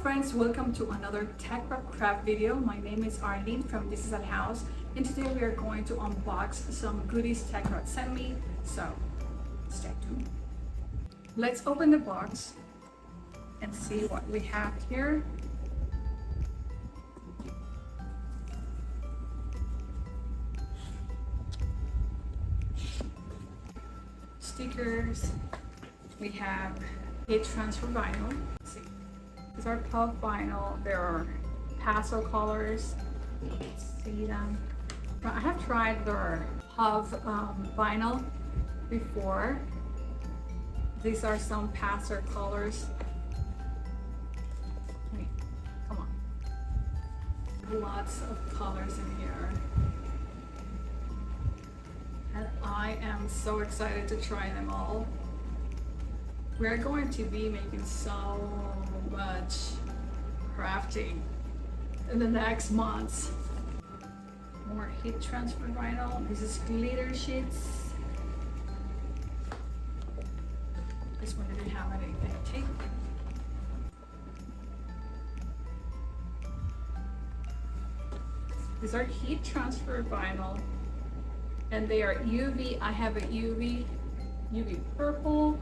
friends, welcome to another TeckWrap craft video. My name is Arlene from This Is a House, and today we are going to unbox some goodies TeckWrap sent me, so stay tuned. Let's open the box and see what we have here. Stickers. We have heat transfer vinyl. Let's see. These are puff vinyl. There are pastel colors. You can see them. I have tried their puff vinyl before. These are some pastel colors. Wait, come on. Lots of colors in here. And I am so excited to try them all. We're going to be making so much crafting in the next months. More heat transfer vinyl. This is glitter sheets. This one didn't have anything to take. These are heat transfer vinyl, and they are UV. I have a UV purple,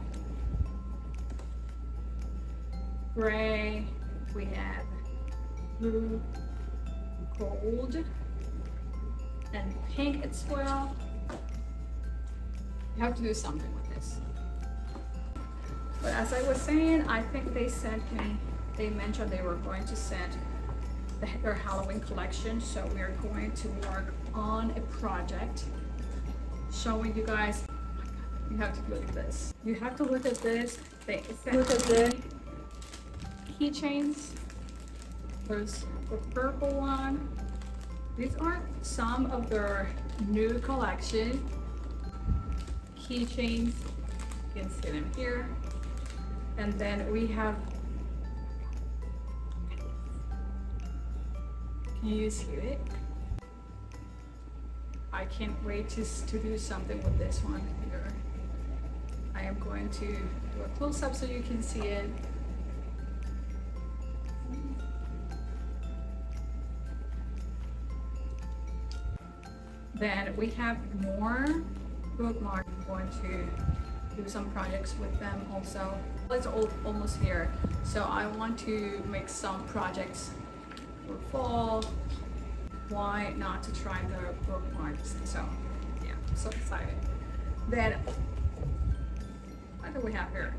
gray, we have blue, gold, and pink as well. You have to do something with this. But as I was saying, I think they mentioned they were going to send their Halloween collection, so we are going to work on a project showing you guys. Oh my God, you have to look at this. You have to look at this. Look at the keychains. There's the purple one. These are some of their new collection keychains. You can see them here. And then we have, can you see it? I can't wait to do something with this one here. I am going to do a close-up so you can see it. Then we have more bookmarks. I'm going to do some projects with them also. It's almost here, so I want to make some projects for fall. Why not to try the bookmarks? So yeah, I'm so excited. Then what do we have here?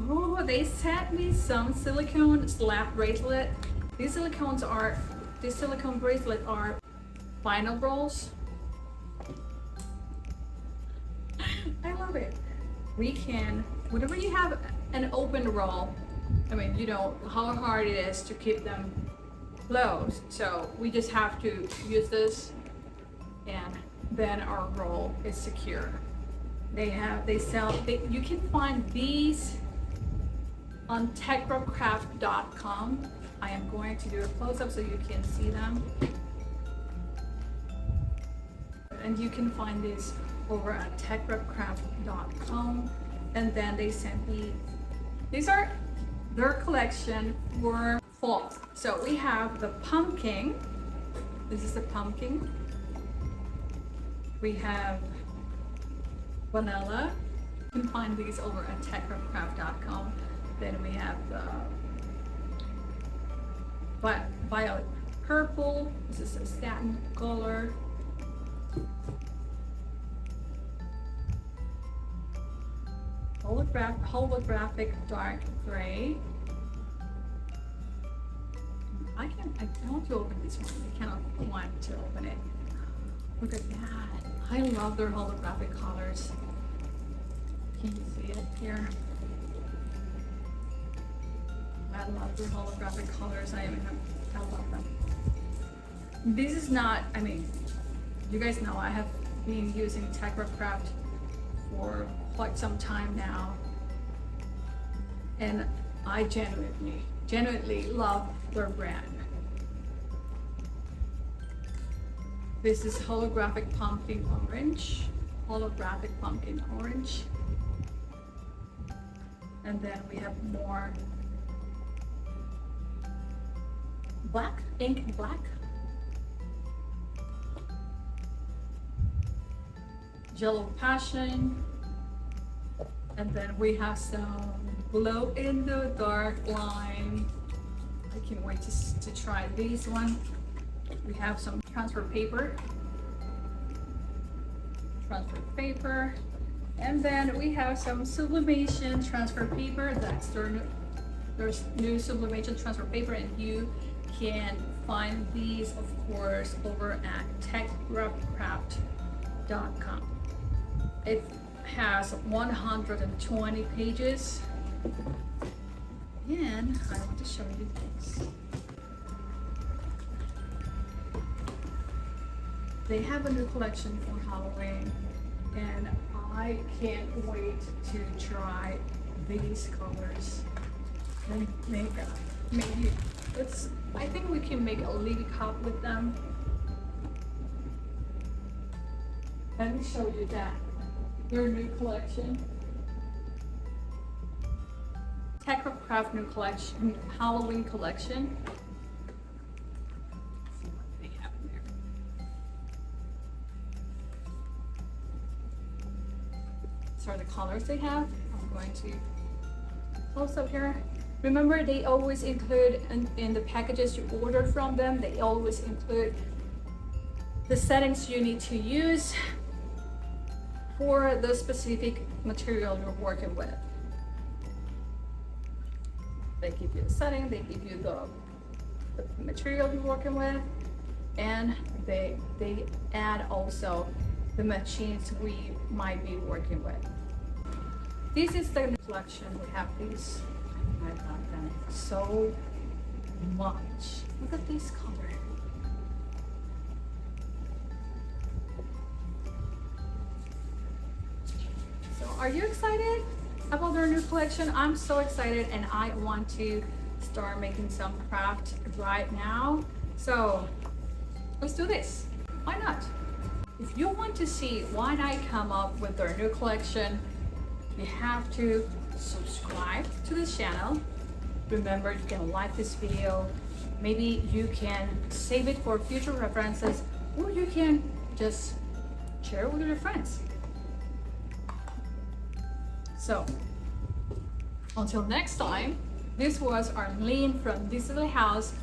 Oh, they sent me some silicone slap bracelet. These silicone bracelets are vinyl rolls. I love it. We can, whenever you have an open roll, I mean, you know how hard it is to keep them closed. So we just have to use this, and then our roll is secure. You can find these on TeckWrap.com. I am going to do a close-up so you can see them. And you can find these over at TeckWrap.com. And then they sent me, these are their collection for fall. So we have the pumpkin. This is the pumpkin. We have vanilla. You can find these over at TeckWrap.com. Then we have the violet purple. This is a satin color. Holographic dark gray. I want to open this one. I cannot want to open it. Look at that. I love their holographic colors. Can you see it here? I love their holographic colors. I love them. This is not, I mean, you guys know I have been using TeckWrap Craft for quite some time now, and I genuinely love their brand. This is holographic pumpkin orange. And then we have more black, ink black. Yellow passion. And then we have some glow in the dark line. I can't wait to try this one. We have some transfer paper. And then we have some sublimation transfer paper. That's there's new sublimation transfer paper, and you can find these, of course, over at TeckWrap.com. It has 120 pages, and I want to show you this. They have a new collection for Halloween, and I can't wait to try these colors and I think we can make a lily cup with them. Let me show you that. Their new collection. TeckWrap new collection, Halloween collection. Let's see what they have in there. These are the colors they have. I'm going to close up here. Remember, they always include in the packages you order from them, they always include the settings you need to use for the specific material you're working with. They give you the setting, they give you the material you're working with, and they add also the machines we might be working with. This is the collection. We have these. I love them so much. Look at this color. So are you excited about their new collection? I'm so excited, and I want to start making some craft right now. So let's do this. Why not? If you want to see why I come up with their new collection, you have to subscribe to this channel. Remember, you can like this video. Maybe you can save it for future references, or you can just share it with your friends. So until next time, this was Arlene from This Little House